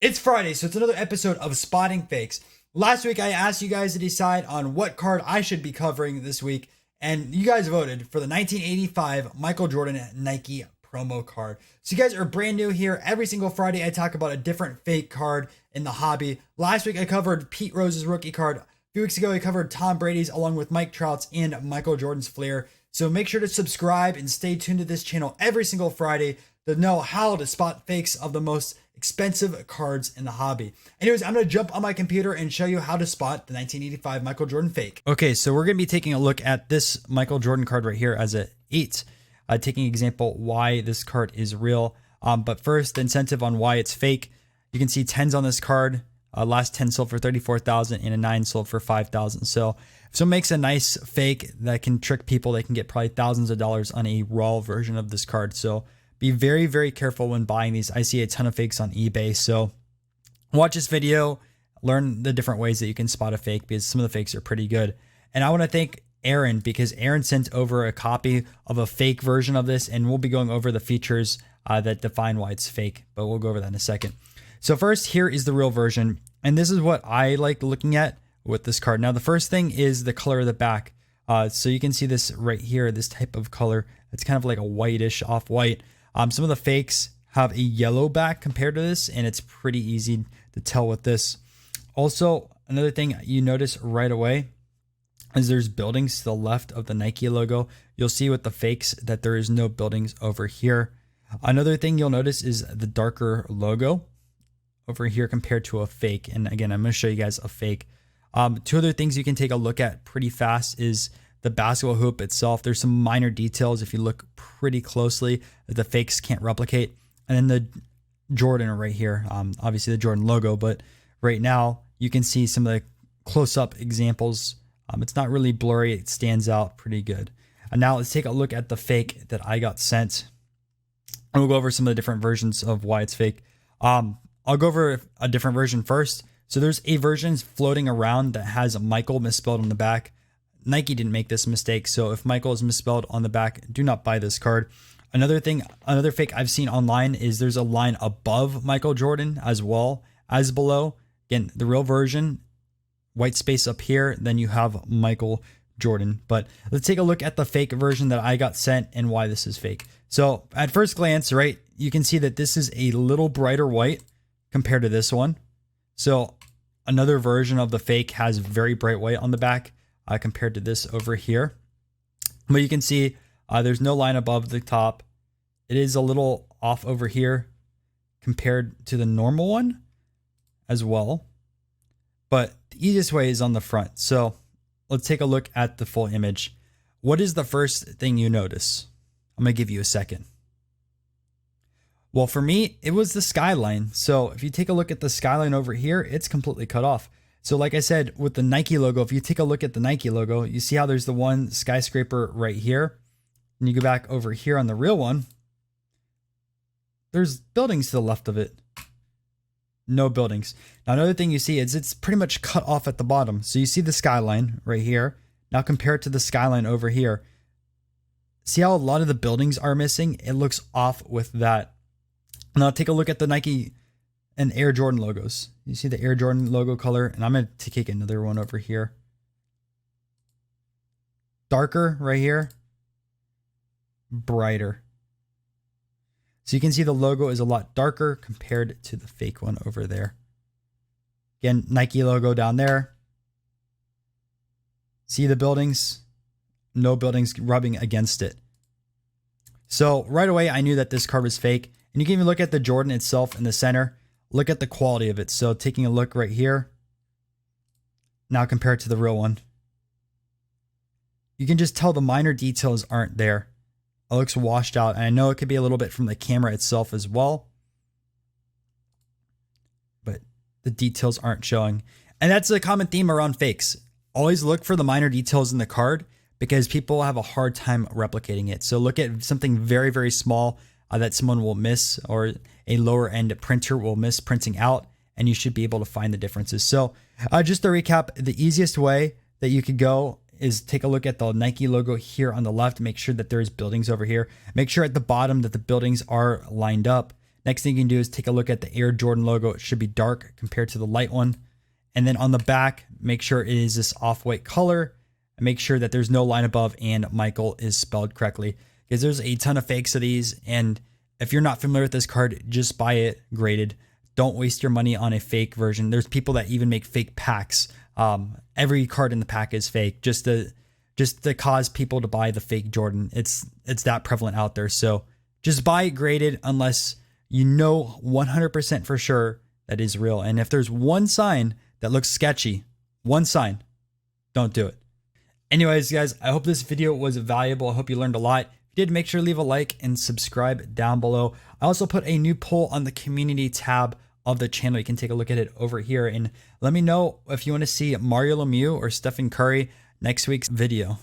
It's Friday, so it's another episode of Spotting Fakes. Last week, I asked you guys to decide on what card I should be covering this week, and you guys voted for the 1985 Michael Jordan Nike promo card. So you guys are brand new here. Every single Friday, I talk about a different fake card in the hobby. Last week, I covered Pete Rose's rookie card. A few weeks ago, I covered Tom Brady's along with Mike Trout's and Michael Jordan's flair. So make sure to subscribe and stay tuned to this channel every single Friday to know how to spot fakes of the most expensive cards in the hobby. Anyways, I'm going to jump on my computer and show you how to spot the 1985 Michael Jordan fake. Okay, so we're going to be taking a look at this Michael Jordan card right here as a 8. Taking example why this card is real. But first, the incentive on why it's fake. You can see 10s on this card. Last 10 sold for $34,000 and a 9 sold for $5,000. So if someone makes a nice fake that can trick people, they can get probably thousands of dollars on a raw version of this card. So be very, very careful when buying these. I see a ton of fakes on eBay. So watch this video, learn the different ways that you can spot a fake because some of the fakes are pretty good. And I want to thank Aaron because Aaron sent over a copy of a fake version of this, and we'll be going over the features that define why it's fake, but we'll go over that in a second. So first, here is the real version, and this is what I like looking at with this card. Now, the first thing is the color of the back. So you can see this right here, this type of color. It's kind of like a whitish off-white. Some of the fakes have a yellow back compared to this, and it's pretty easy to tell with this. Also, another thing you notice right away is there's buildings to the left of the Nike logo. You'll see with the fakes that there is no buildings over here. Another thing you'll notice is the darker logo over here compared to a fake. And again, I'm going to show you guys a fake. Two other things you can take a look at pretty fast is the basketball hoop itself. There's some minor details if you look pretty closely that the fakes can't replicate. And then the Jordan right here, obviously the Jordan logo, but right now you can see some of the close-up examples. It's not really blurry. It stands out pretty good. And now let's take a look at the fake that I got sent. And we'll go over some of the different versions of why it's fake. I'll go over a different version first. So there's a version floating around that has Michael misspelled on the back. Nike didn't make this mistake, so if Michael is misspelled on the back, do not buy this card. Another fake I've seen online is there's a line above Michael Jordan as well as below. Again, the real version, white space up here, then you have Michael Jordan. But let's take a look at the fake version that I got sent and why this is fake. So at first glance, right, you can see that this is a little brighter white compared to this one. So another version of the fake has very bright white on the back. Compared to this over here. But you can see there's no line above the top. It is a little off over here compared to the normal one as well. But the easiest way is on the front. So let's take a look at the full image. What is the first thing you notice? I'm going to give you a second. Well, for me, it was the skyline. So if you take a look at the skyline over here, it's completely cut off. So like I said, with the Nike logo, if you take a look at the Nike logo, you see how there's the one skyscraper right here. And you go back over here on the real one. There's buildings to the left of it. No buildings. Now, another thing you see is it's pretty much cut off at the bottom. So you see the skyline right here. Now compare it to the skyline over here. See how a lot of the buildings are missing? It looks off with that. Now take a look at the Nike and Air Jordan logos. You see the Air Jordan logo color, and I'm going to take another one over here. Darker right here, brighter. So you can see the logo is a lot darker compared to the fake one over there. Again, Nike logo down there. See the buildings? No buildings rubbing against it. So right away, I knew that this card was fake. And you can even look at the Jordan itself in the center. Look at the quality of it. So taking a look right here. Now compared to the real one. You can just tell the minor details aren't there. It looks washed out. And I know it could be a little bit from the camera itself as well. But the details aren't showing. And that's a common theme around fakes. Always look for the minor details in the card because people have a hard time replicating it. So look at something very, very small that someone will miss, or a lower end printer will miss printing out, and you should be able to find the differences. So just to recap, the easiest way that you could go is take a look at the Nike logo here on the left. Make sure that there's buildings over here. Make sure at the bottom that the buildings are lined up. Next thing you can do is take a look at the Air Jordan logo. It should be dark compared to the light one. And then on the back, make sure it is this off-white color. And make sure that there's no line above and Michael is spelled correctly. Because there's a ton of fakes of these. And if you're not familiar with this card, just buy it graded. Don't waste your money on a fake version. There's people that even make fake packs. Every card in the pack is fake just to cause people to buy the fake Jordan. It's that prevalent out there. So just buy it graded unless you know 100% for sure that is real. And if there's one sign that looks sketchy, one sign, don't do it. Anyways, guys, I hope this video was valuable. I hope you learned a lot. If you did, make sure to leave a like and subscribe down below. I also put a new poll on the community tab of the channel. You can take a look at it over here and let me know if you want to see Mario Lemieux or Stephen Curry next week's video.